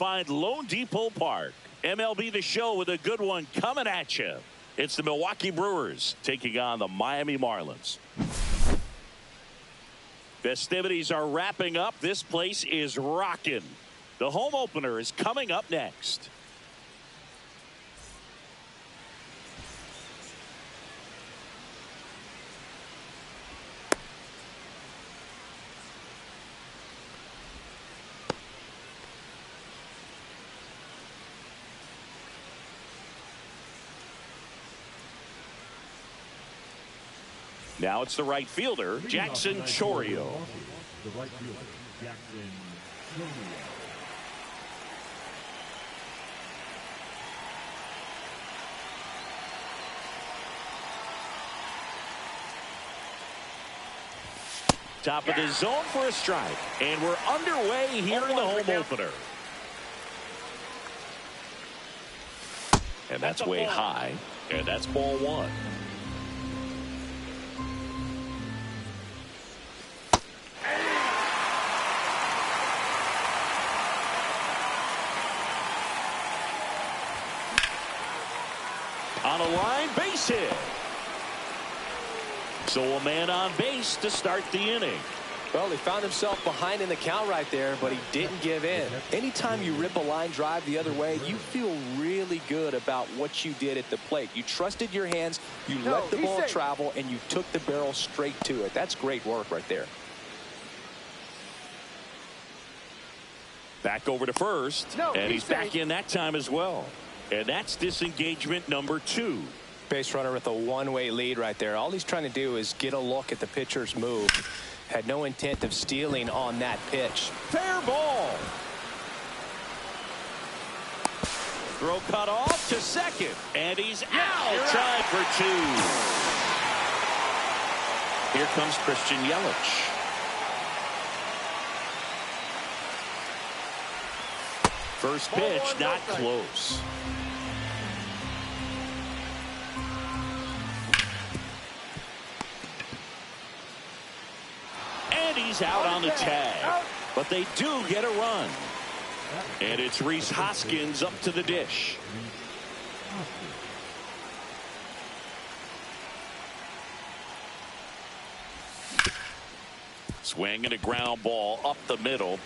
find Lone Depot Park. MLB The Show with a good one coming at you. It's the Milwaukee Brewers taking on the Miami Marlins. Festivities are wrapping up. This place is rocking. The home opener is coming up next. Now it's the right fielder, Jackson Chourio. The right fielder, Jackson Chourio. Top of the zone for a strike. And we're underway here in the home opener. And that's way high. And that's ball one. On a line, base hit. So a man on base to start the inning. Well, he found himself behind in the count right there, but he didn't give in. Anytime you rip a line drive the other way, you feel really good about what you did at the plate. You trusted your hands, you let the ball travel, and you took the barrel straight to it. That's great work right there. Back over to first, and he's back in that time as well. And that's disengagement number 2. Base runner with a one-way lead right there. All he's trying to do is get a look at the pitcher's move. Had no intent of stealing on that pitch. Fair ball. Throw cut off to second. And he's out. Tried for 2. Here comes Christian Yelich. First pitch, not close. And he's out on the tag. But they do get a run. And it's Rhys Hoskins up to the dish. Swing and a ground ball up the middle.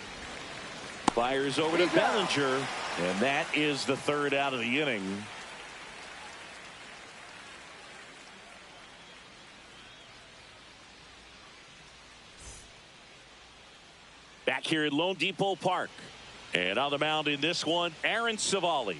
Fires over to Bellinger, and that is the third out of the inning. Back here at Lone Depot Park, and on the mound in this one, Aaron Savali.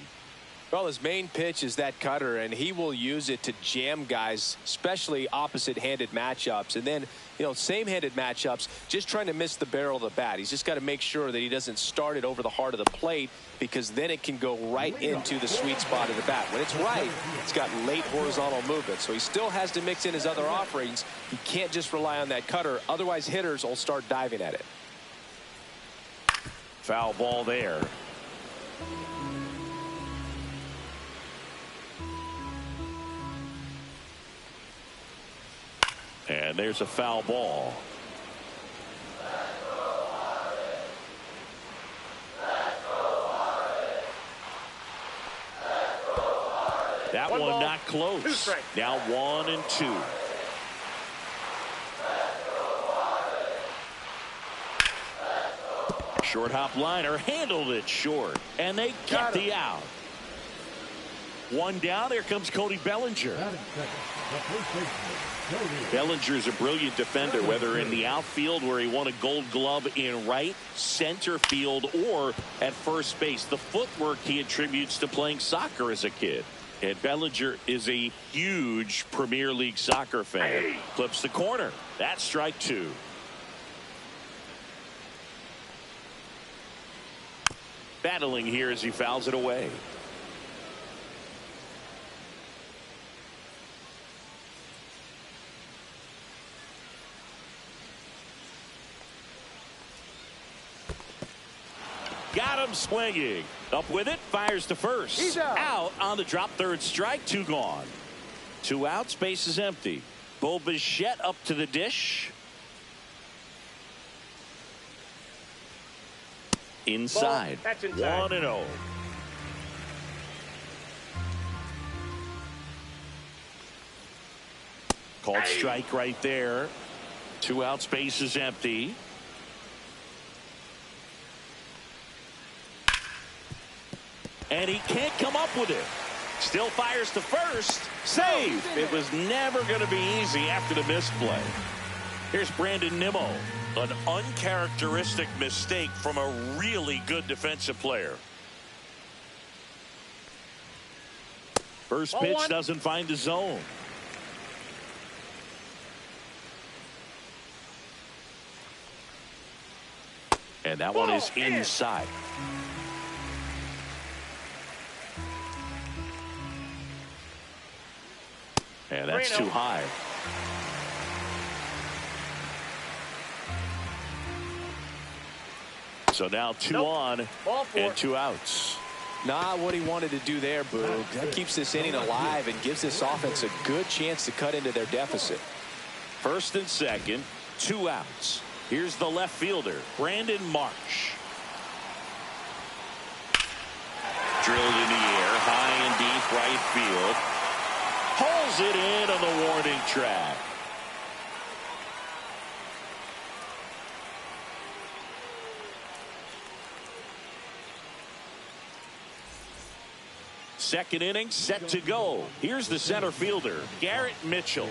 Well, his main pitch is that cutter, and he will use it to jam guys, especially opposite-handed matchups. And then, same-handed matchups, just trying to miss the barrel of the bat. He's just got to make sure that he doesn't start it over the heart of the plate, because then it can go right into the sweet spot of the bat. When it's right, it's got late horizontal movement. So he still has to mix in his other offerings. He can't just rely on that cutter. Otherwise, hitters will start diving at it. Foul ball there. And there's a foul ball. That one not close. Now 1-2. Short hop liner handled it short, and they get the out. One down. Here comes Cody Bellinger. Bellinger's a brilliant defender, whether in the outfield where he won a Gold Glove in right, center field, or at first base. The footwork he attributes to playing soccer as a kid. And Bellinger is a huge Premier League soccer fan. Flips the corner. That's strike 2. Battling here as he fouls it away. Got him swinging. Up with it. Fires to first. He's out. On the drop. Third strike. 2 gone. 2 outs. Base is empty. Bo Bichette up to the dish. inside. 1-0. Called strike right there. 2 outs, base is empty. And he can't come up with it. Still fires to first. Save. It was never going to be easy after the misplay. Here's Brandon Nimmo. An uncharacteristic mistake from a really good defensive player. First pitch doesn't find the zone. And that one is inside. And that's too high. So now 2 on and 2 outs. Not what he wanted to do there, Boo. That keeps this inning alive and gives this offense a good chance to cut into their deficit. First and second, 2 outs. Here's the left fielder, Brandon Marsh. Drilled in the air, high and deep right field. Pulls it in on the warning track. Second inning set to go. Here's the center fielder, Garrett Mitchell.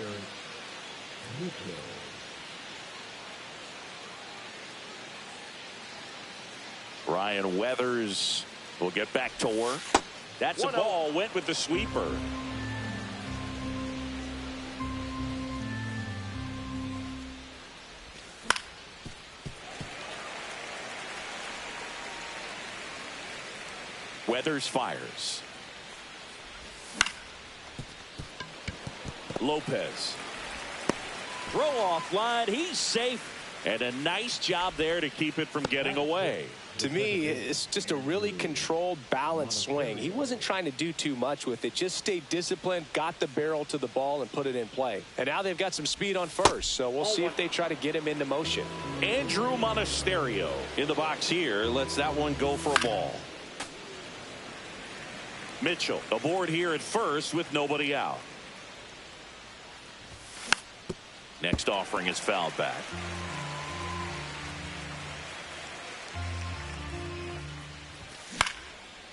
Ryan Weathers will get back to work. That's a ball, went with the sweeper. Weathers fires. Lopez. Throw off line. He's safe. And a nice job there to keep it from getting away. To me, it's just a really controlled, balanced swing. He wasn't trying to do too much with it. Just stayed disciplined, got the barrel to the ball, and put it in play. And now they've got some speed on first, so we'll see if they try to get him into motion. Andrew Monasterio in the box here. Lets that one go for a ball. Mitchell aboard here at first with nobody out. Next offering is fouled back.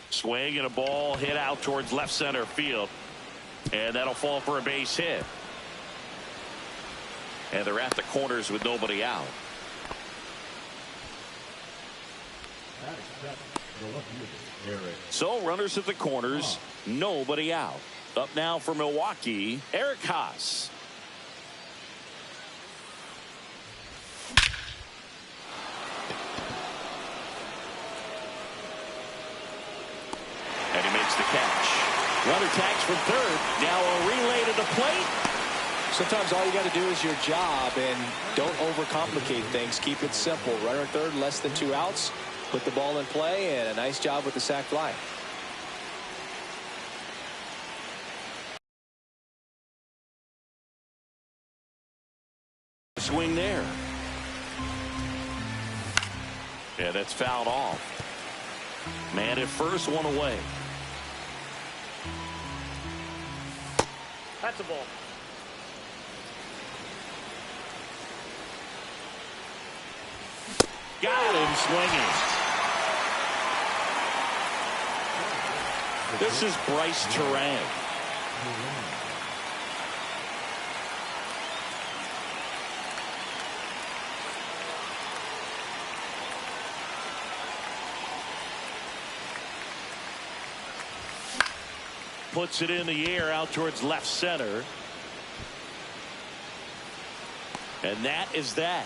Swing and a ball hit out towards left center field. And that'll fall for a base hit. And they're at the corners with nobody out. So runners at the corners, nobody out. Up now for Milwaukee, Eric Haas. And he makes the catch. Runner tags from third. Now a relay to the plate. Sometimes all you got to do is your job and don't overcomplicate things. Keep it simple. Runner at third, less than 2 outs. Put the ball in play, and a nice job with the sac fly. Swing there. Yeah, that's fouled off. Man at first, one away. That's a ball. Got him swinging. This is Bryce Terang. Puts it in the air out towards left center. And that is that.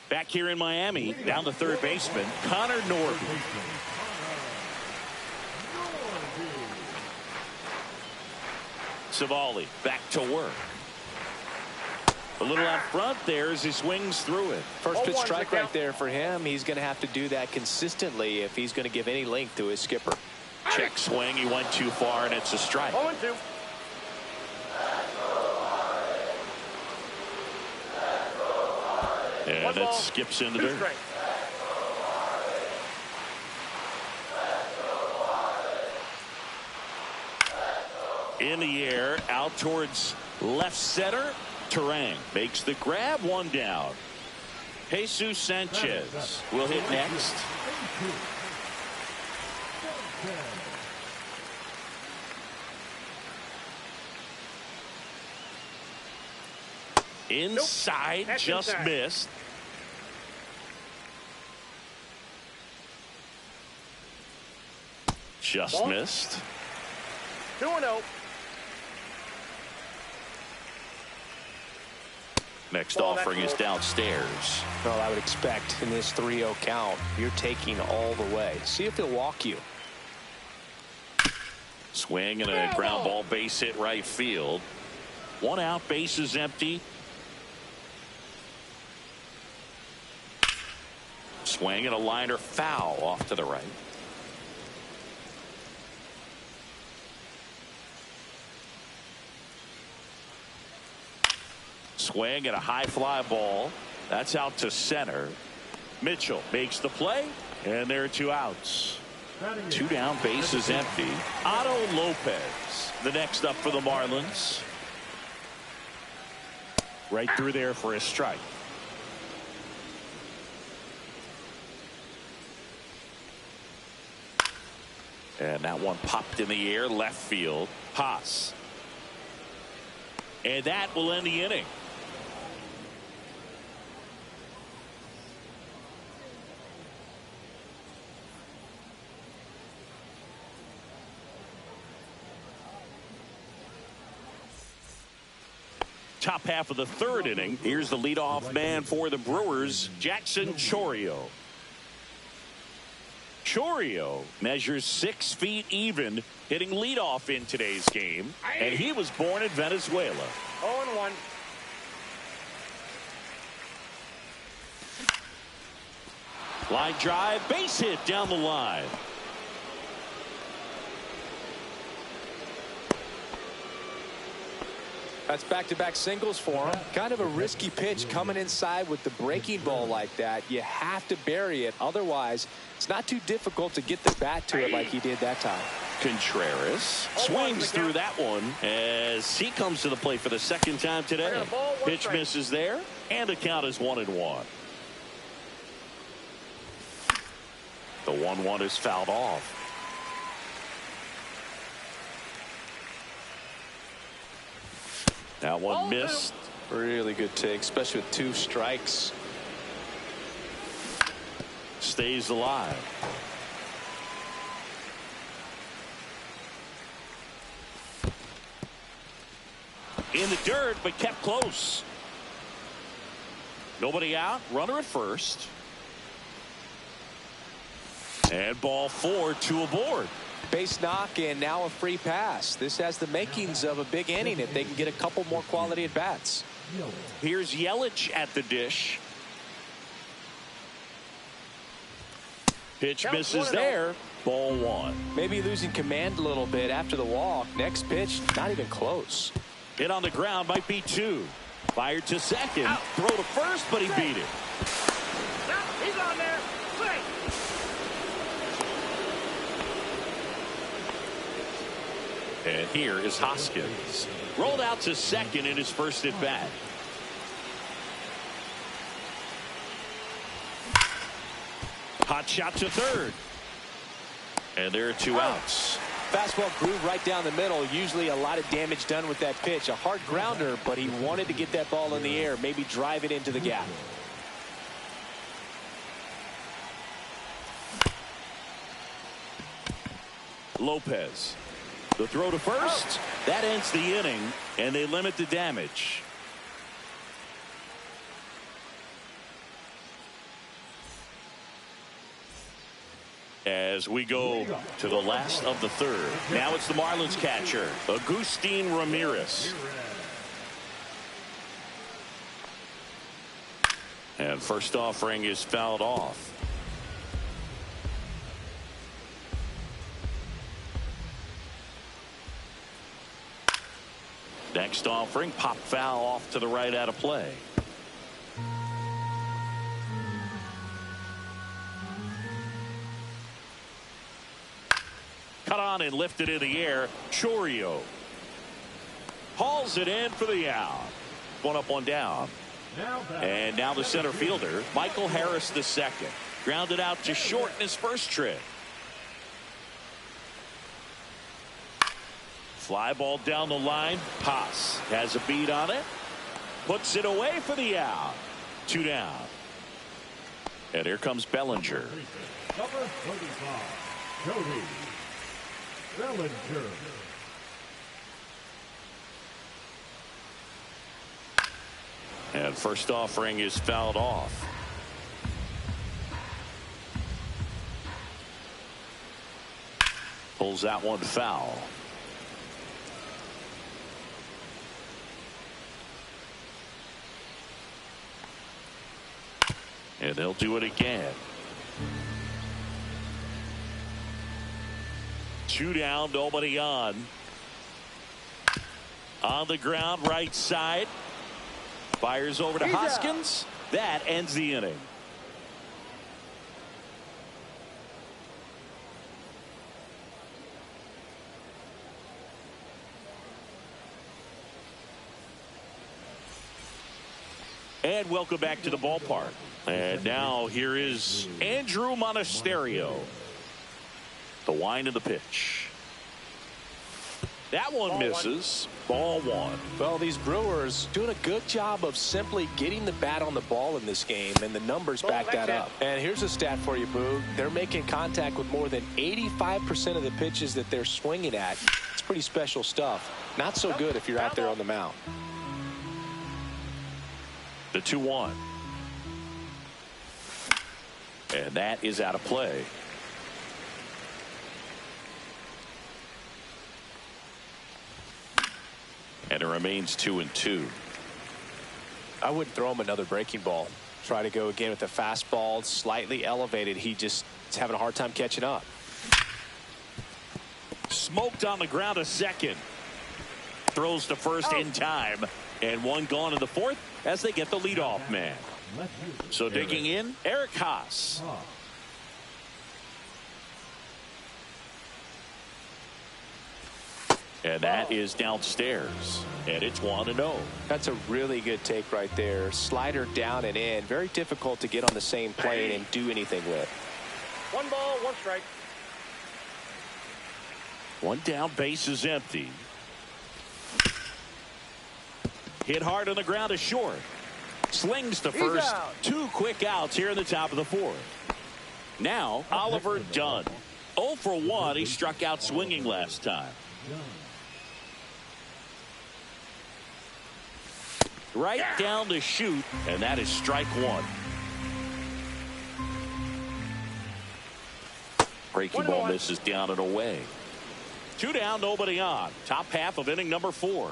Back here in Miami, down the third baseman, Connor Norby. Savali back to work. A little out front there as he swings through it. First pitch strike right there for him. He's going to have to do that consistently if he's going to give any length to his skipper. Check swing. He went too far, and it's a strike. 0-2. And it skips into dirt. In the air, out towards left center. Terang makes the grab, one down. Jesus Sanchez will hit next. Inside, nope. Just inside. Missed. Just ball. Missed. 2-0. Next offering is downstairs. Well, I would expect in this 3-0 count, you're taking all the way. See if he'll walk you. Swing and a ground ball, base hit right field. One out, base is empty. Swing and a liner, foul off to the right. Swing and a high fly ball. That's out to center. Mitchell makes the play, and there are 2 outs. 2 down, base is empty. Otto Lopez, the next up for the Marlins. Right through there for a strike. And that one popped in the air, left field. Haas. And that will end the inning. Top half of the 3rd inning. Here's the leadoff man for the Brewers, Jackson Chourio. Chourio measures 6 feet even, hitting leadoff in today's game, and he was born in Venezuela. 0-1. Line drive, base hit down the line. That's back-to-back singles for him. Kind of a risky pitch coming inside with the breaking ball like that. You have to bury it. Otherwise, it's not too difficult to get the bat to it like he did that time. Contreras swings through that one as he comes to the plate for the 2nd time today. Pitch misses there, and the count is 1-1. The 1-1 is fouled off. That one missed. Really good take, especially with 2 strikes. Stays alive. In the dirt, but kept close. Nobody out. Runner at first. And ball 4, 2 aboard. Base knock and now a free pass. This has the makings of a big inning if they can get a couple more quality at bats. Here's Yelich at the dish. Pitch misses there. Ball 1. Maybe losing command a little bit after the walk. Next pitch, not even close. Hit on the ground, might be 2. Fired to second. Out. Throw to first, but he beat it. He's on there. And here is Hoskins. Rolled out to second in his first at bat. Hot shot to third. And there are 2 outs. Fastball groove right down the middle. Usually a lot of damage done with that pitch. A hard grounder, but he wanted to get that ball in the air. Maybe drive it into the gap. Lopez. The throw to first. That ends the inning, and they limit the damage. As we go to the last of the 3rd. Now it's the Marlins catcher, Agustin Ramirez. And first offering is fouled off. Next offering, pop foul off to the right out of play. Cut on and lifted in the air. Chourio hauls it in for the out. One up, one down. And now the center fielder, Michael Harris II. Grounded out to short in his first trip. Fly ball down the line. Haas has a beat on it. Puts it away for the out. 2 down. And here comes Bellinger. Number 35, Cody Bellinger. And first offering is fouled off. Pulls that one foul. And they'll do it again. 2 down, nobody on. On the ground, right side. Fires over to Hoskins. That ends the inning. And welcome back to the ballpark. And now here is Andrew Monasterio. The wind of the pitch. That one misses. Ball 1. Well, these Brewers doing a good job of simply getting the bat on the ball in this game, and the numbers back that up. And here's a stat for you, Boog. They're making contact with more than 85% of the pitches that they're swinging at. It's pretty special stuff. Not so good if you're out there on the mound. The 2-1. And that is out of play. And it remains 2-2. I wouldn't throw him another breaking ball. Try to go again with the fastball, slightly elevated. He just is having a hard time catching up. Smoked on the ground, a second. Throws to first in time. And one gone in the fourth as they get the leadoff man. So digging in, Eric Haas. And that is downstairs. And it's 1-0. That's a really good take right there. Slider down and in. Very difficult to get on the same plane and do anything with. 1 ball, 1 strike. 1 down, base is empty. Hit hard on the ground is short. Slings to first. 2 quick outs here in the top of the 4th. Now Oliver Dunn. 0 for 1. He struck out swinging last time. Right down the chute, and that is strike 1. Breaking ball misses down and away. 2 down, nobody on. Top half of inning number 4.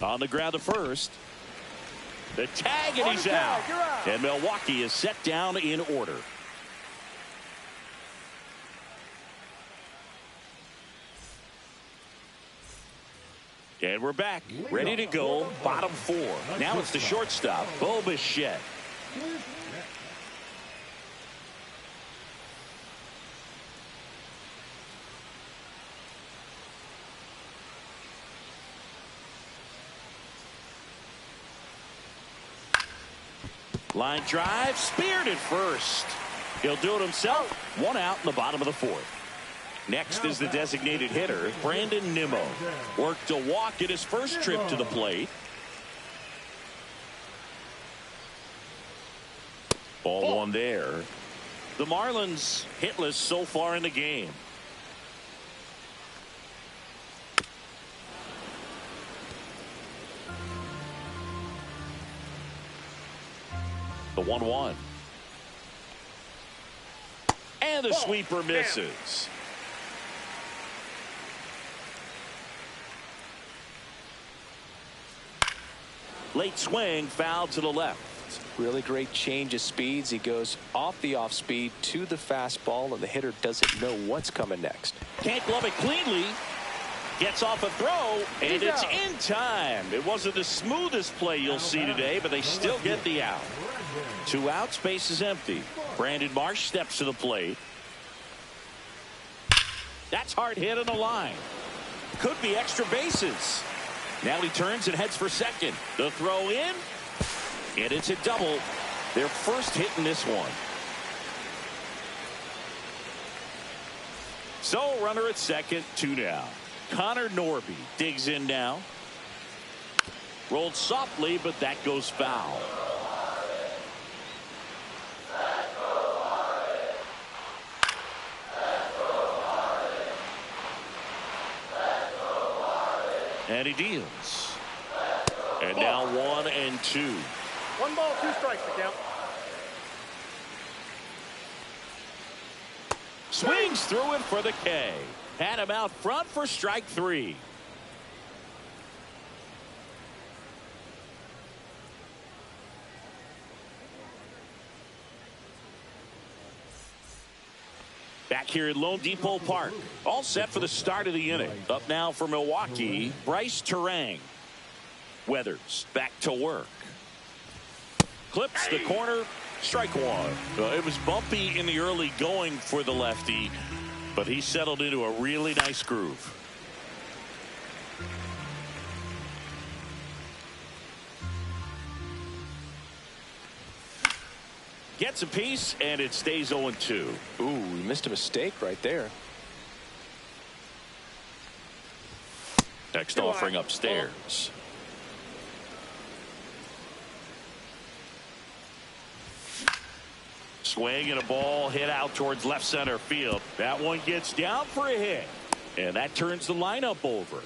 On the ground to first. The tag, and he's out. And Milwaukee is set down in order. And we're back, ready to go, bottom 4. Now it's the shortstop, Bo Bichette. Line drive, speared at first. He'll do it himself. 1 out in the bottom of the 4th. Next is the designated hitter, Brandon Nimmo. Worked a walk at his first trip to the plate. Ball 1 there. The Marlins hitless so far in the game. The 1-1. And the sweeper misses. Late swing, foul to the left. Really great change of speeds. He goes off the off speed to the fastball, and the hitter doesn't know what's coming next. Can't glove it cleanly. Gets off a throw, and it's in time. It wasn't the smoothest play you'll see today, but they still get the out. 2 outs, base is empty. Brandon Marsh steps to the plate. That's hard hit on the line. Could be extra bases. Now he turns and heads for second. The throw in, and it's a double. Their first hit in this one. So runner at second, 2 down. Connor Norby digs in now. Rolled softly, but that goes foul. And he deals. And now 1-2. 1 ball, 2 strikes to count. Swings through it for the K. Had him out front for strike 3. Back here at Lone Depot Park. All set for the start of the inning. Up now for Milwaukee, Bryce Terang. Weathers back to work. Clips the corner. Strike 1. It was bumpy in the early going for the lefty, but he settled into a really nice groove. Gets a piece, and it stays 0-2. Ooh, he missed a mistake right there. Next offering upstairs. Swing and a ball hit out towards left center field. That one gets down for a hit, and that turns the lineup over.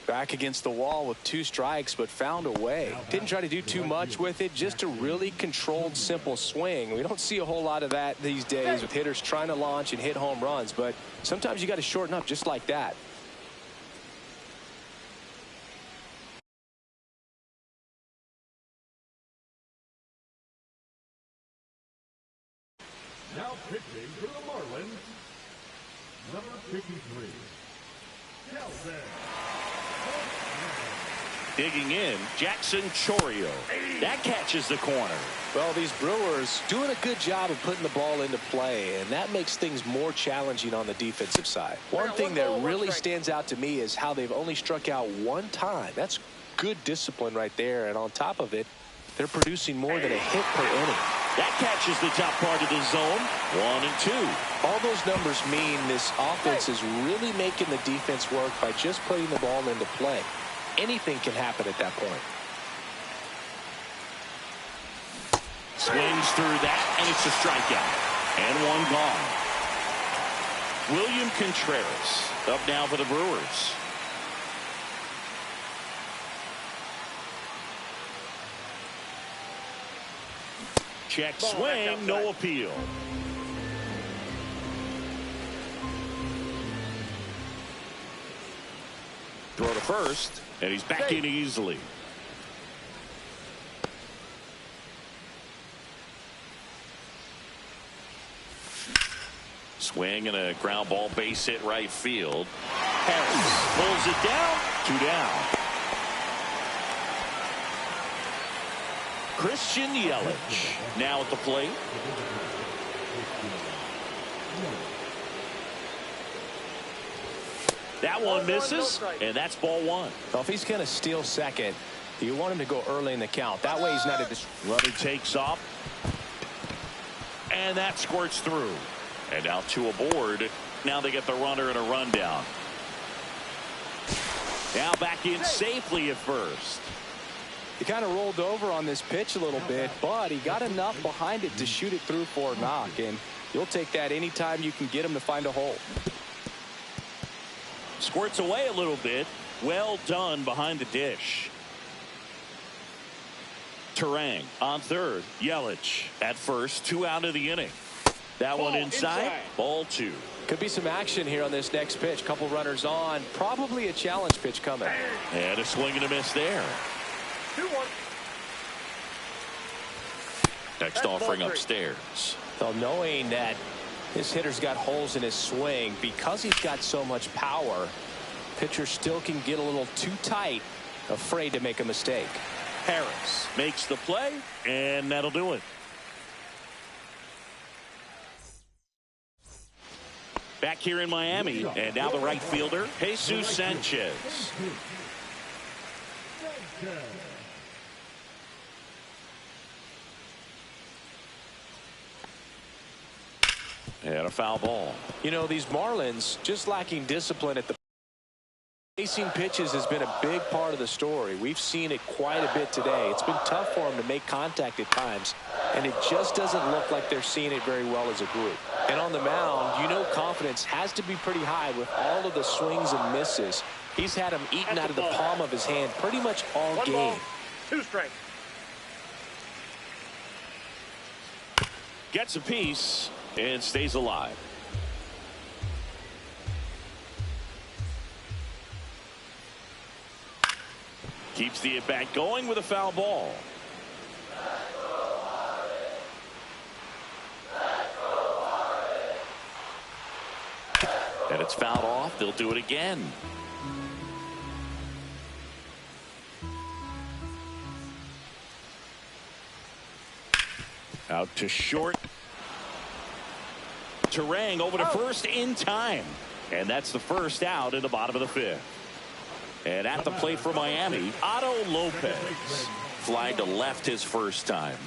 Back against the wall with 2 strikes, but found a way. Didn't try to do too much with it, just a really controlled, simple swing. We don't see a whole lot of that these days with hitters trying to launch and hit home runs, but sometimes you got to shorten up just like that. Now pitching for the Marlins, number 53, Kelvin. Digging in, Jackson Chorio. That catches the corner. Well, these Brewers doing a good job of putting the ball into play, and that makes things more challenging on the defensive side. One thing that really stands out to me is how they've only struck out 1 time. That's good discipline right there, and on top of it, they're producing more than a hit per inning. That catches the top part of the zone. 1-2. All those numbers mean this offense is really making the defense work by just putting the ball into play. Anything can happen at that point. Swings through that, and it's a strikeout. And 1 gone. William Contreras up now for the Brewers. Check swing, no appeal. Throw to first, and he's back in easily. Swing and a ground ball base hit right field. Harris pulls it down. 2 down. Christian Yelich now at the plate. That one misses, and that's ball 1. Well, if he's going to steal second, you want him to go early in the count. That way he's not a runner takes off, and that squirts through. And now 2 aboard. Now they get the runner and a rundown. Now back in safely at first. He kind of rolled over on this pitch a little bit, but he got enough behind it to shoot it through for a knock, and you'll take that anytime you can get him to find a hole. Squirts away a little bit. Well done behind the dish. Terang on third. Yelich at first. 2 out of the inning. That one inside. Ball 2. Could be some action here on this next pitch. Couple runners on. Probably a challenge pitch coming. And a swing and a miss there. 2-1. Next offering upstairs. Well, knowing that This hitter's got holes in his swing. Because he's got so much power, pitcher still can get a little too tight, afraid to make a mistake. Harris makes the play, and that'll do it. Back here in Miami, and now the right fielder, Jesus Sanchez. And a foul ball. You know, these Marlins just lacking discipline at the facing pitches has been a big part of the story. We've seen it quite a bit today. It's been tough for them to make contact at times, and it just doesn't look like they're seeing it very well as a group. And on the mound, you know, confidence has to be pretty high with all of the swings and misses. He's had them eaten out of the palm of his hand pretty much all game. 1 ball, 2 strikes. Gets a piece and stays alive. Keeps the at-bat going with a foul ball. And it's fouled off. They'll do it again. Out to short. Terang over to first in time. And that's the first out in the bottom of the 5th. And at the plate for Miami, Otto Lopez. Fly to left his first time.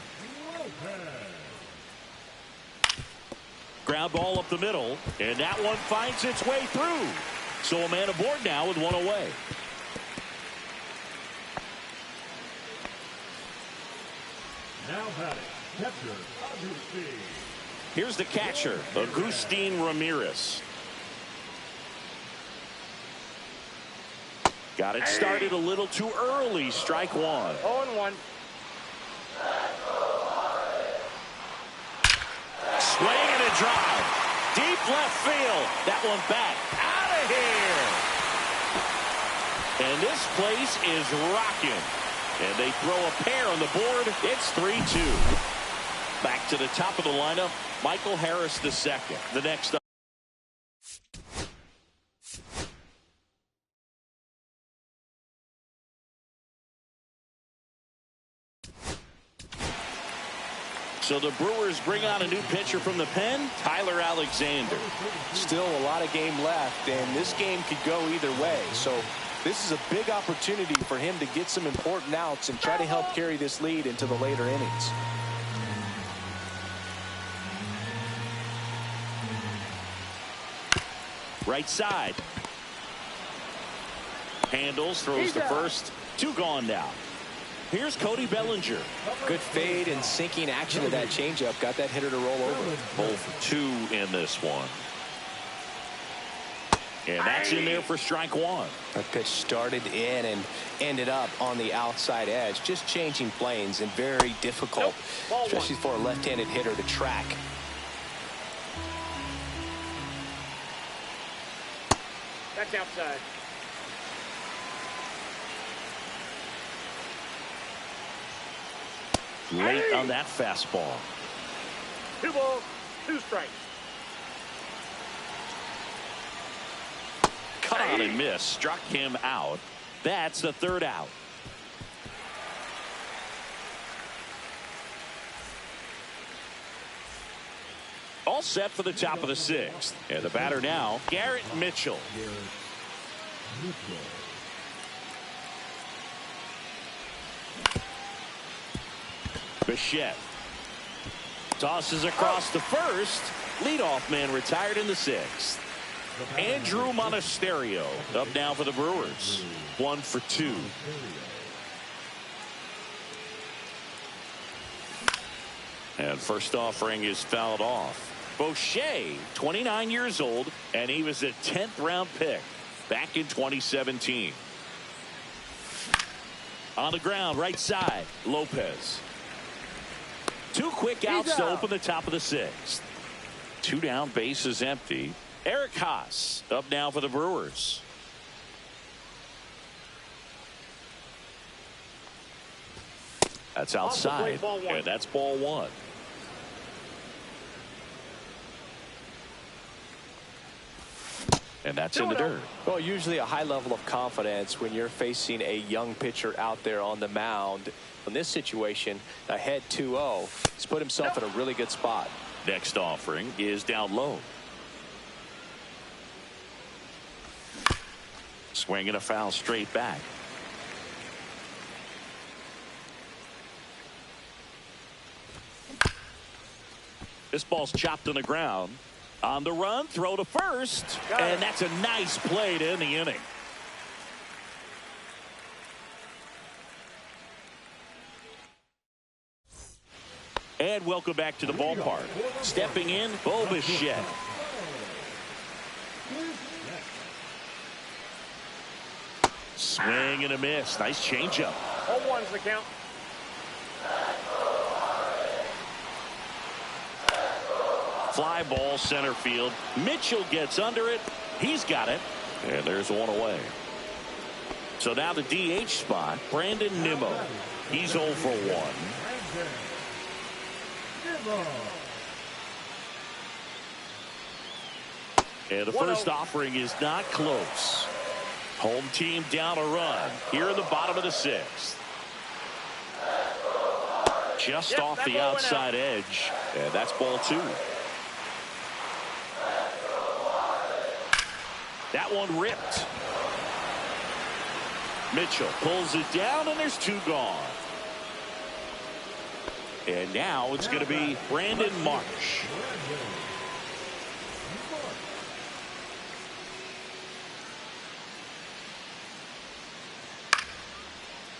Ground ball up the middle, and that one finds its way through. So a man aboard now with one away. Now batting, catcher, Agustin. Here's the catcher, Agustin Ramirez. Got it started a little too early. Strike 1. 0-1. Swing and a drive. Deep left field. That one back. Out of here. And this place is rocking. And they throw a pair on the board. It's 3-2. Back to the top of the lineup, Michael Harris II. The next up. So the Brewers bring on a new pitcher from the pen, Tyler Alexander. Still a lot of game left, and this game could go either way. So this is a big opportunity for him to get some important outs and try to help carry this lead into the later innings. Right side. Handles, throws to first. 2 gone now. Here's Cody Bellinger. Good fade and sinking action of that changeup. Got that hitter to roll over. Both 2 in this one. And that's in there for strike 1. That pitch started in and ended up on the outside edge. Just changing planes and very difficult, especially for a left-handed hitter to track. That's outside. Late on that fastball. 2 balls, 2 strikes. Cut on and miss. Struck him out. That's the 3rd out. All set for the top of the 6th. And the batter now, Garrett Mitchell. Bichette tosses across to first. Leadoff man retired in the 6th. Andrew Monasterio up now for the Brewers. 1 for 2. And first offering is fouled off. Boucher, 29 years old, and he was a 10th round pick back in 2017. On the ground, right side, Lopez. 2 quick outs to open the top of the 6th. 2 down, bases empty. Eric Haas up now for the Brewers. That's outside, and that's ball 1. And that's in the dirt. Well, usually a high level of confidence when you're facing a young pitcher out there on the mound. In this situation, ahead 2-0, he's put himself in a really good spot. Next offering is down low. Swinging a foul straight back. This ball's chopped on the ground. On the run, throw to first. And that's a nice play to end the inning. And welcome back to the ballpark. Stepping in, Bo Bichette. Swing and a miss. Nice changeup. 0-1's the count. Fly ball center field. Mitchell gets under it. He's got it. And there's one away. So now the DH spot, Brandon Nimmo. He's 0 for 1. And the first offering is not close. Home team down a run here in the bottom of the 6th. Just off the outside edge. And that's ball 2. That one ripped. Mitchell pulls it down, and there's 2 gone. And now it's going to be Brandon Marsh.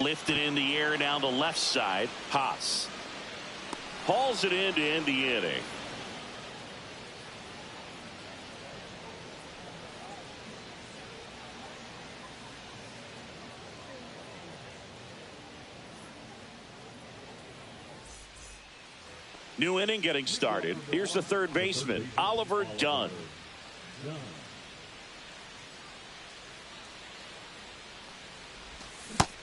Lifted in the air down the left side. Haas hauls it in to end the inning. New inning getting started. Here's the third baseman, Oliver Dunn.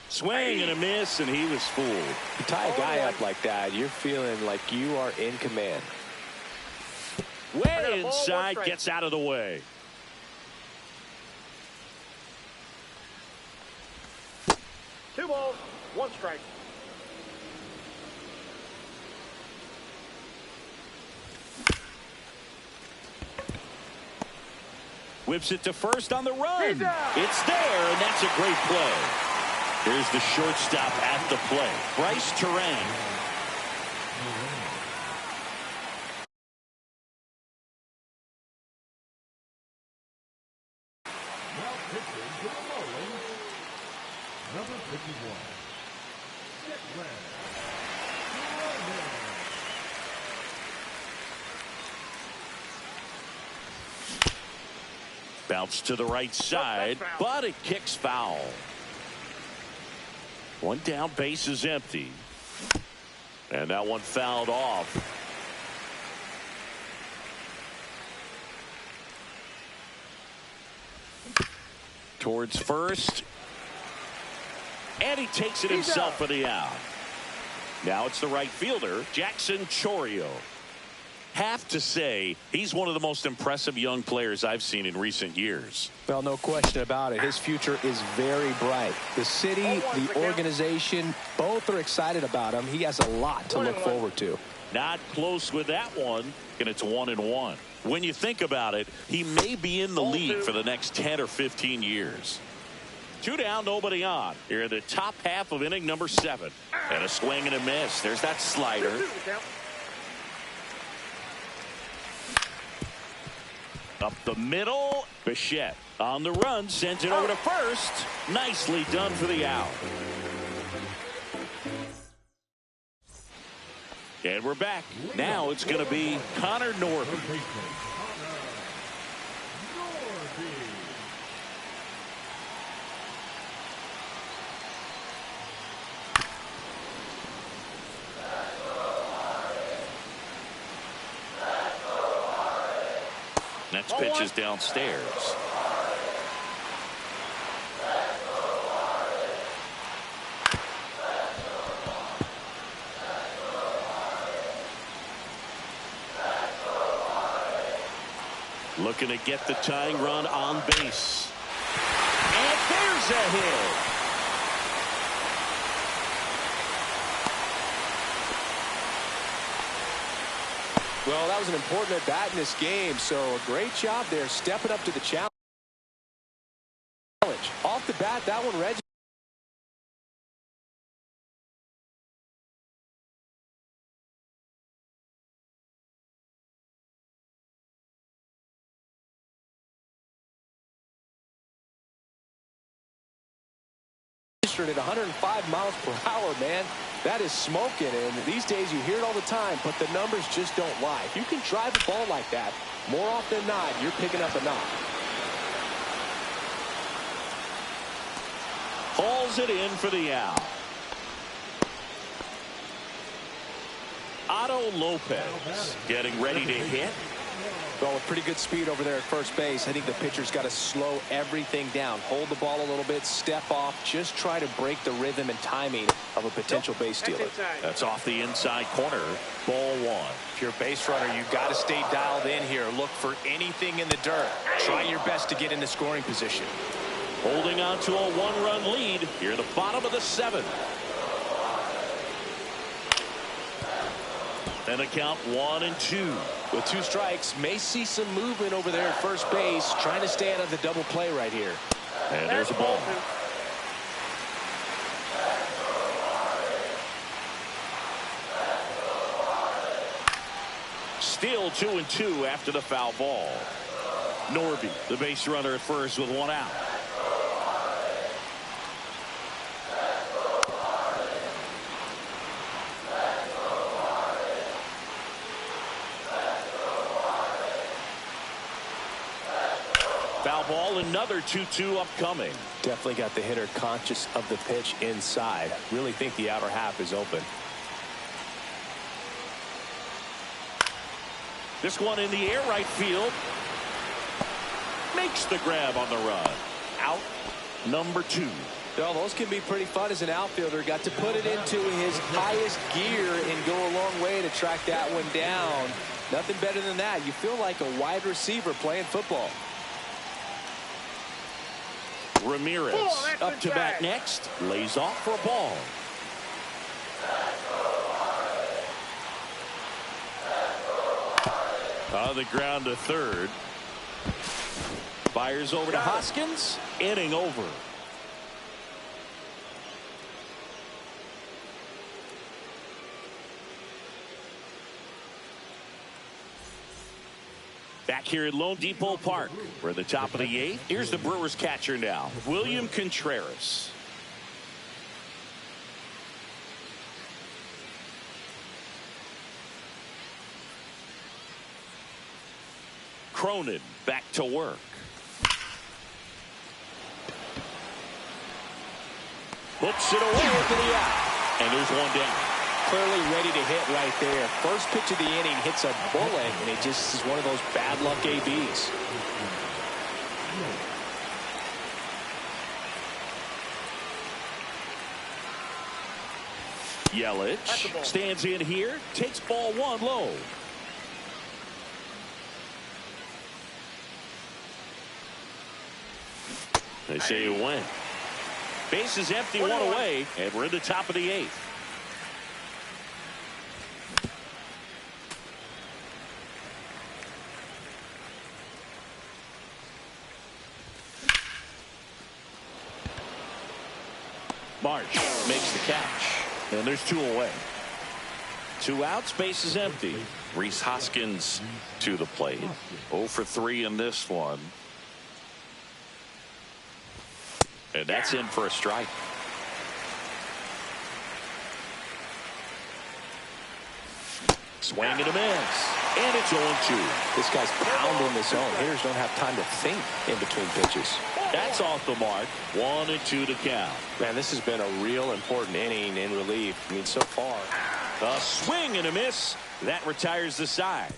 Swing and a miss, and he was fooled. You tie a guy up like that, you're feeling like you are in command. Way inside, gets out of the way. Two balls, 1 strike. Whips it to first on the run. It's there, and that's a great play. Here's the shortstop at the plate, Bryce Terang. Now pitching to the Marlins, number 51. Bounce to the right side, but it kicks foul. One down, base is empty. And that one fouled off. Towards first. And he takes it himself for the out. Now it's the right fielder, Jackson Chourio. Have to say he's one of the most impressive young players I've seen in recent years. Well, no question about it. His future is very bright. The city, the organization, both are excited about him. He has a lot to look forward to. Not close with that one, and it's 1-1. When you think about it, he may be in the league for the next 10 or 15 years. 2 down, nobody on. Here in the top half of inning number 7. And a swing and a miss. There's that slider. Up the middle, Bichette on the run, sends it over to first. Nicely done for the out. And we're back. Now it's going to be Connor Norby. Next pitch is downstairs. Looking to get the tying run on base. And there's a hit. Well, that was an important at bat in this game, so a great job there stepping up to the challenge. Off the bat, that one, Reggie. At 105 miles per hour, man. That is smoking, and these days you hear it all the time, but the numbers just don't lie. If you can drive a ball like that, more often than not, you're picking up a knock. Hauls it in for the out. Otto Lopez getting ready to hit. Well, with pretty good speed over there at first base, I think the pitcher's got to slow everything down. Hold the ball a little bit, step off, just try to break the rhythm and timing of a potential base stealer. That's off the inside corner. Ball one. If you're a base runner, you've got to stay dialed in here. Look for anything in the dirt. Try your best to get into scoring position. Holding on to a one-run lead here in the bottom of the seventh. And a count 1-2. With 2 strikes, may see some movement over there at first base, trying to stay out of the double play right here. And there's a ball. Still 2-2 after the foul ball. Norby, the base runner at first with 1 out. Foul ball, another 2-2 upcoming. Definitely got the hitter conscious of the pitch inside. Really think the outer half is open. This one in the air, right field. Makes the grab on the run. Out number 2. Well, those can be pretty fun as an outfielder. Got to put it into his highest gear and go a long way to track that one down. Nothing better than that. You feel like a wide receiver playing football. Ramirez up to bat next. Lays off for a ball. On the ground to third. Fires over to Hoskins. Inning over. Back here at Lone Depot Park, we're at the top of the 8th. Here's the Brewers catcher now, William Contreras. Cronin back to work. Hooks it away for the out. And there's one down. Clearly ready to hit right there. First pitch of the inning hits a bullet, and it just is one of those bad luck ABs. Yelich stands in here, takes ball 1 low. They say it went. Base is empty, 1 away, and we're in the top of the 8th. March makes the catch, and there's 2 away. 2 outs, base is empty. Rhys Hoskins to the plate. 0 for 3 in this one. And that's in for a strike. Swing and a miss. And it's 0-2. This guy's pounding the zone. Hitters don't have time to think in between pitches. That's off the mark. 1-2 to count. Man, this has been a real important inning in relief. I mean, so far. A swing and a miss. That retires the side.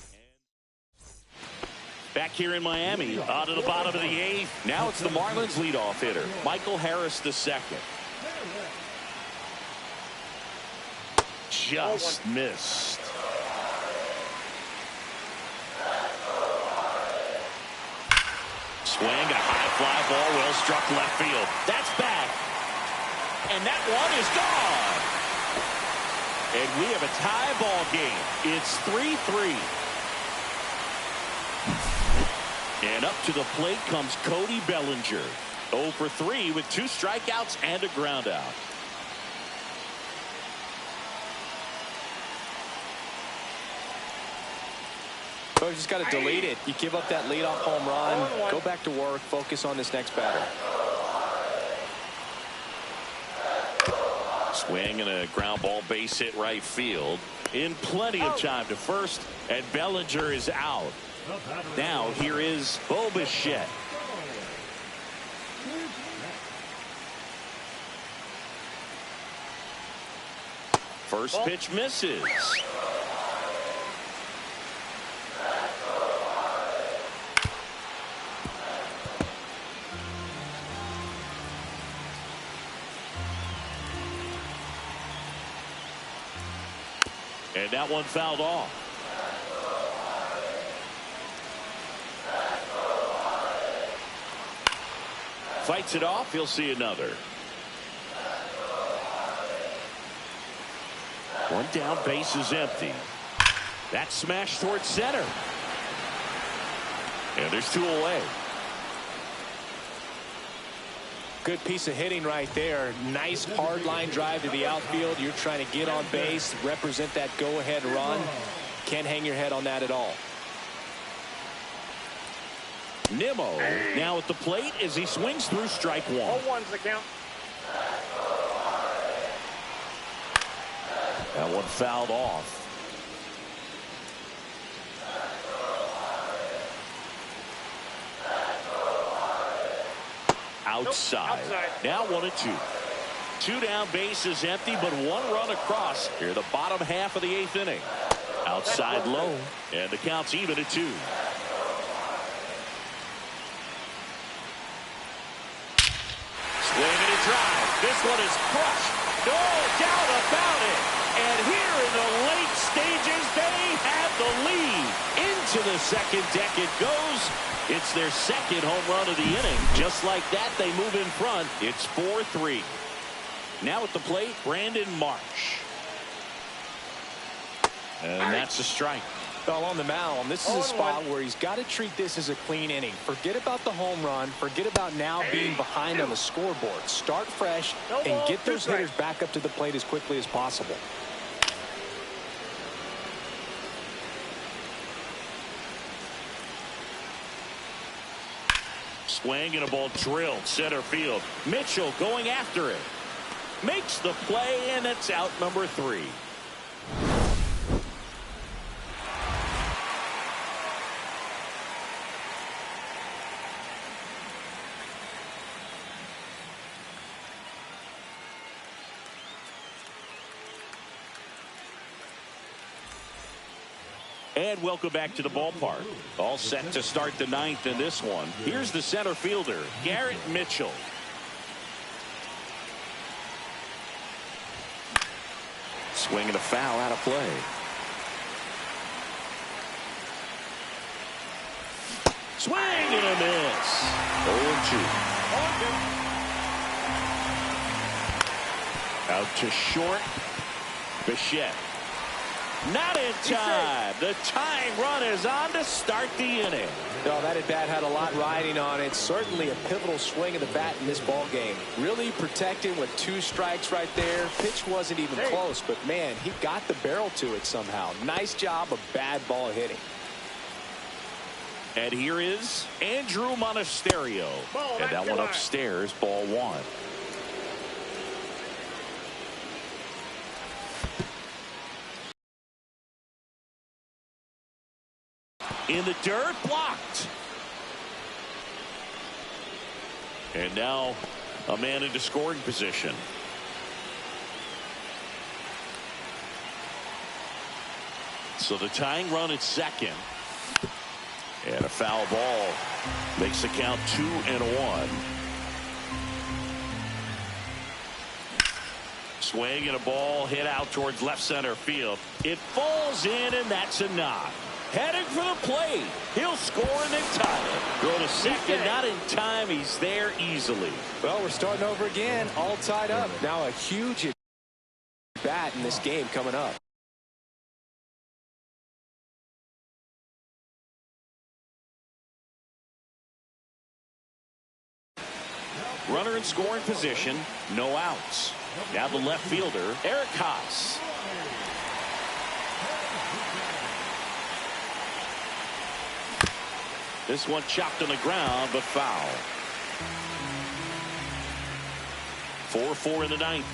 Back here in Miami, out of the bottom of the 8th. Now it's the Marlins leadoff hitter, Michael Harris II. Just missed. Swing and a high fly ball, well struck left field. That's back. And that one is gone. And we have a tie ball game. It's 3-3. And up to the plate comes Cody Bellinger. 0 for 3 with 2 strikeouts and a ground out. So you just got to delete it. You give up that leadoff home run. Go back to work. Focus on this next batter. Swing and a ground ball base hit right field. In plenty of time to first. And Bellinger is out. Now here is Bo Bichette. First pitch misses. And that one fouled off. Fights it off. He'll see another. One down, base is empty. That's smashed towards center. And there's 2 away. Good piece of hitting right there. Nice hard line drive to the outfield. You're trying to get on base, represent that go-ahead run. Can't hang your head on that at all. Nimmo now at the plate as he swings through strike 1. 0-1's the count. That one fouled off. Outside. Now 1-2. 2 down, base is empty, but 1 run across here the bottom half of the 8th inning. Outside low, and the count's even at 2. Swing and a drive. This one is crushed. No doubt about it. And here in the late stages, they have the lead. Into the second deck it goes. It's their second home run of the inning. Just like that, they move in front. It's 4-3. Now at the plate, Brandon Marsh. And that's a strike. Well, on the mound, this is a spot where he's got to treat this as a clean inning. Forget about the home run. Forget about now being behind on the scoreboard. Start fresh and get those hitters back up to the plate as quickly as possible. Swing and a ball drilled center field. Mitchell going after it. Makes the play, and it's out number 3. And welcome back to the ballpark. All set to start the 9th in this one. Here's the center fielder, Garrett Mitchell. Swing and a foul out of play. Swing and a miss. 0-2. Out to short. Bichette. Not in time. The tying run is on to start the inning. No, that at bat had a lot riding on it. Certainly a pivotal swing of the bat in this ball game. Really protecting with 2 strikes right there. Pitch wasn't even close, but man, he got the barrel to it somehow. Nice job of bad ball hitting. And here is Andrew Monasterio. And that one upstairs, ball 1. In the dirt, blocked. And now a man into scoring position. So the tying run at second. And a foul ball makes the count 2-1. Swing and a ball hit out towards left center field. It falls in, and that's a knock. Heading for the plate. He'll score and then tie it. Throw to second, not in time. He's there easily. Well, we're starting over again, all tied up. Now a huge bat in this game coming up. Runner in scoring position, no outs. Now the left fielder, Eric Haas. This one chopped on the ground, but foul. 4-4 in the ninth.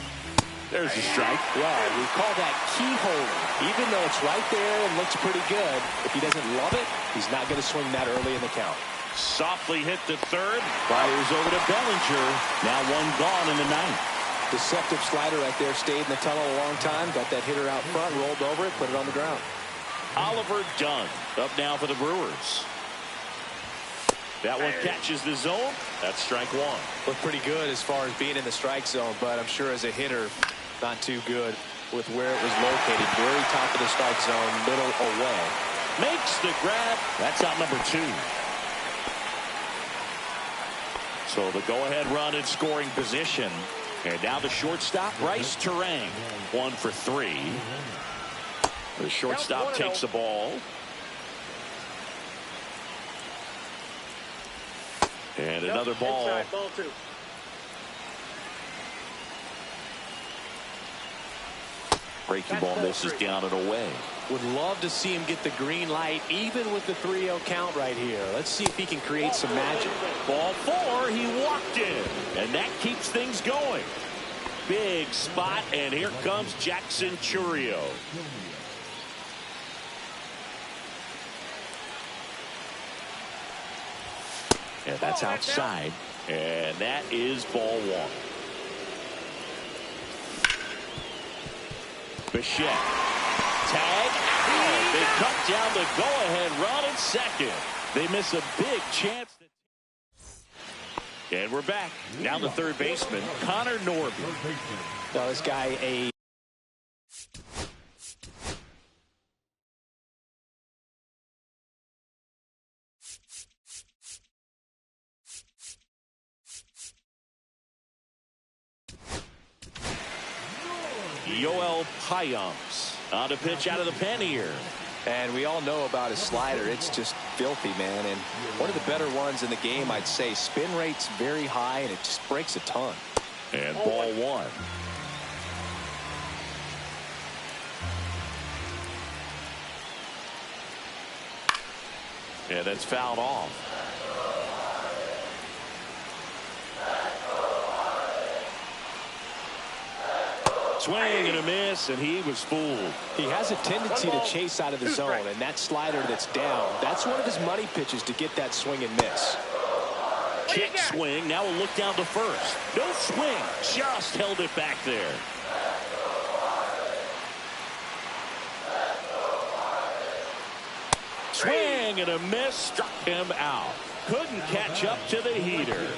There's a strike. Yeah, we call that keyhole. Even though it's right there and looks pretty good, if he doesn't love it, he's not going to swing that early in the count. Softly hit to third. Fires over to Bellinger. Now one gone in the ninth. Deceptive slider right there. Stayed in the tunnel a long time. Got that hitter out front, rolled over it, put it on the ground. Oliver Dunn up now for the Brewers. That one catches the zone. That's strike one. Looked pretty good as far as being in the strike zone, but I'm sure as a hitter, not too good with where it was located. Very top of the strike zone, middle away. Makes the grab. That's out number 2. So the go-ahead run in scoring position. And now the shortstop, Bryce Terang. 1 for 3. The shortstop takes the ball. And another ball. Inside, ball 2. Breaking ball misses down and away. Would love to see him get the green light, even with the 3-0 count right here. Let's see if he can create some magic. Ball 4, he walked in. And that keeps things going. Big spot, and here comes Jackson Chourio. And that's outside. And that is ball 1. Bichette. Tag. Oh, they cut down the go-ahead run at second. They miss a big chance. And we're back. Now the third baseman, Connor Norby. Now this guy, a Yoel Payamps on the pitch out of the pen here. And we all know about his slider. It's just filthy, man. And one of the better ones in the game, I'd say. Spin rate's very high, and it just breaks a ton. And ball 1. Yeah, that's fouled off. Swing and a miss, and he was fooled. He has a tendency to chase out of the zone, and that slider that's down, that's one of his money pitches to get that swing and miss. Kick swing. Now we'll look down to first. No swing. Just held it back there. Swing and a miss. Struck him out. Couldn't catch up to the heater.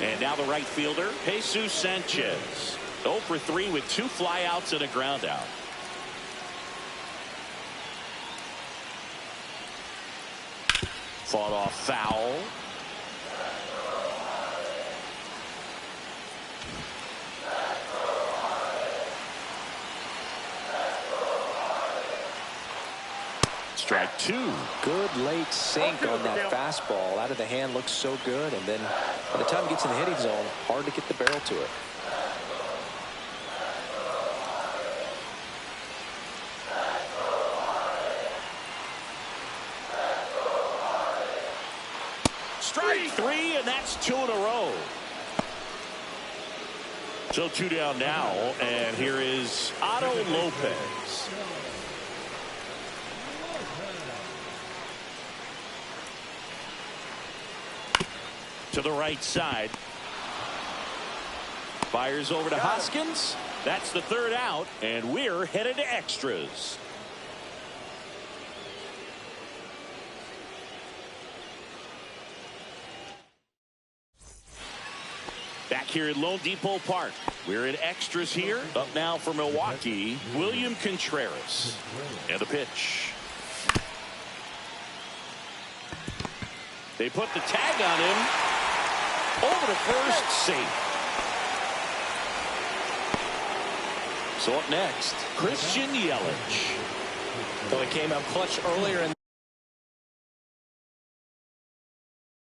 And now the right fielder, Jesus Sanchez. 0 for 3 with 2 flyouts and a ground out. Fought off foul. Strike 2. Good late sink on that fastball. Out of the hand, looks so good. And then by the time it gets in the hitting zone, hard to get the barrel to it. Strike 3, and that's 2 in a row. So 2 down now, and here is Otto Lopez. To the right side. Fires over to Hoskins. That's the 3rd out, and we're headed to extras. Back here at Lone Depot Park. We're in extras here. Up now for Milwaukee, William Contreras. And the pitch. They put the tag on him. Over to first, safe. So up next, Christian Yelich. Well, he came up clutch earlier in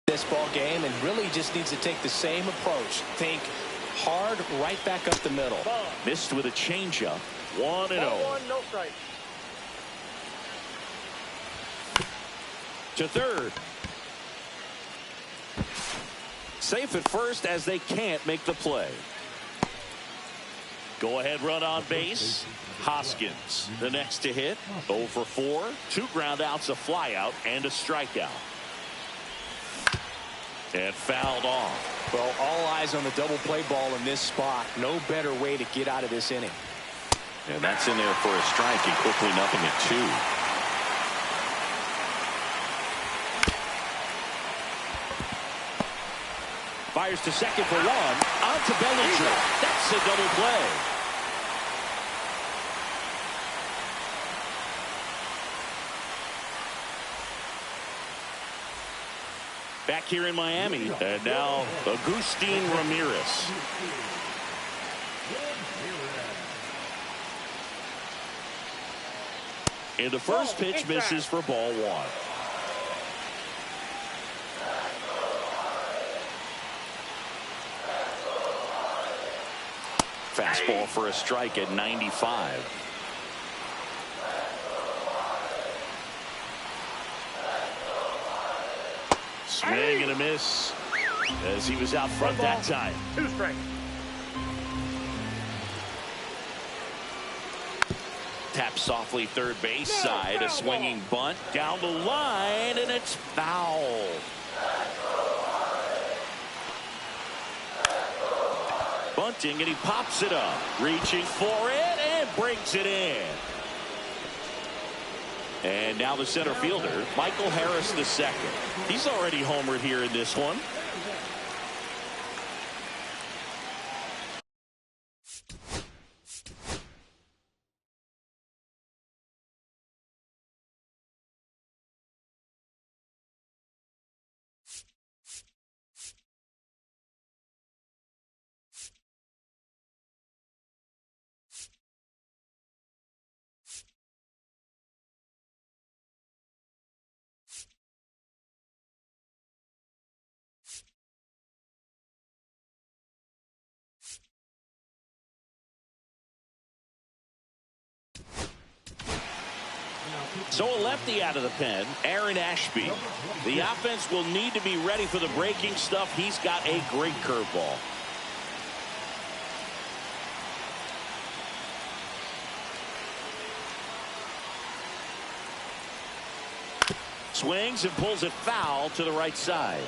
this ball game and really just needs to take the same approach. Think hard right back up the middle. Missed with a changeup. 1-0. 1-1, no strike. To third. Safe at first as they can't make the play. Go ahead run on base. Hoskins the next to hit. 0 for 4. 2 ground outs, a fly out, and a strikeout. And fouled off. Well, all eyes on the double play ball in this spot. No better way to get out of this inning. And that's in there for a strike, and quickly 0-2. Fires to second for 1. On to Bellinger. That's a double play. Back here in Miami, and now Agustin Ramirez. And the first pitch misses for ball 1. Fastball for a strike at 95. Swing and a miss as he was out front that time. 2 strikes. Tap softly third base side. A swinging bunt down the line, and it's foul. Bunting, and he pops it up. Reaching for it and brings it in. And now the center fielder, Michael Harris II. He's already homered here in this one. So a lefty out of the pen, Aaron Ashby. The offense will need to be ready for the breaking stuff. He's got a great curveball. Swings and pulls it foul to the right side.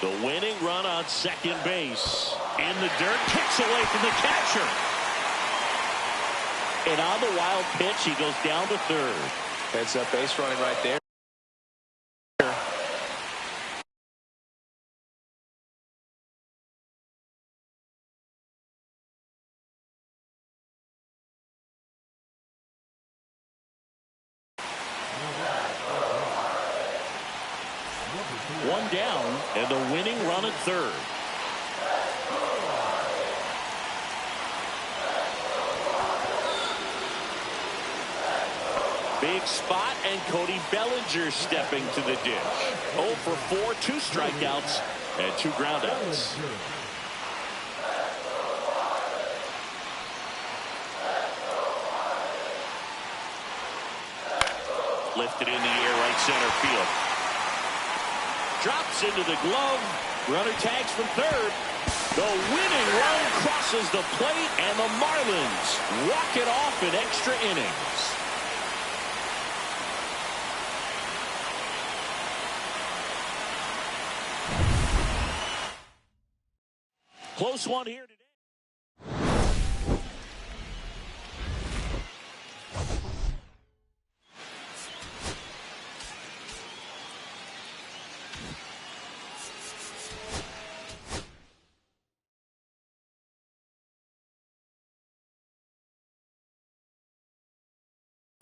The winning run on second base. In the dirt, kicks away from the catcher. And on the wild pitch, he goes down to third. Heads up base running right there. One down, and the winning run at third. Big spot, and Cody Bellinger stepping to the dish. 0 for 4, 2 strikeouts, and 2 groundouts. Lifted in the air, right center field. Drops into the glove. Runner tags from third. The winning run crosses the plate, and the Marlins walk it off in extra innings. Close one here today.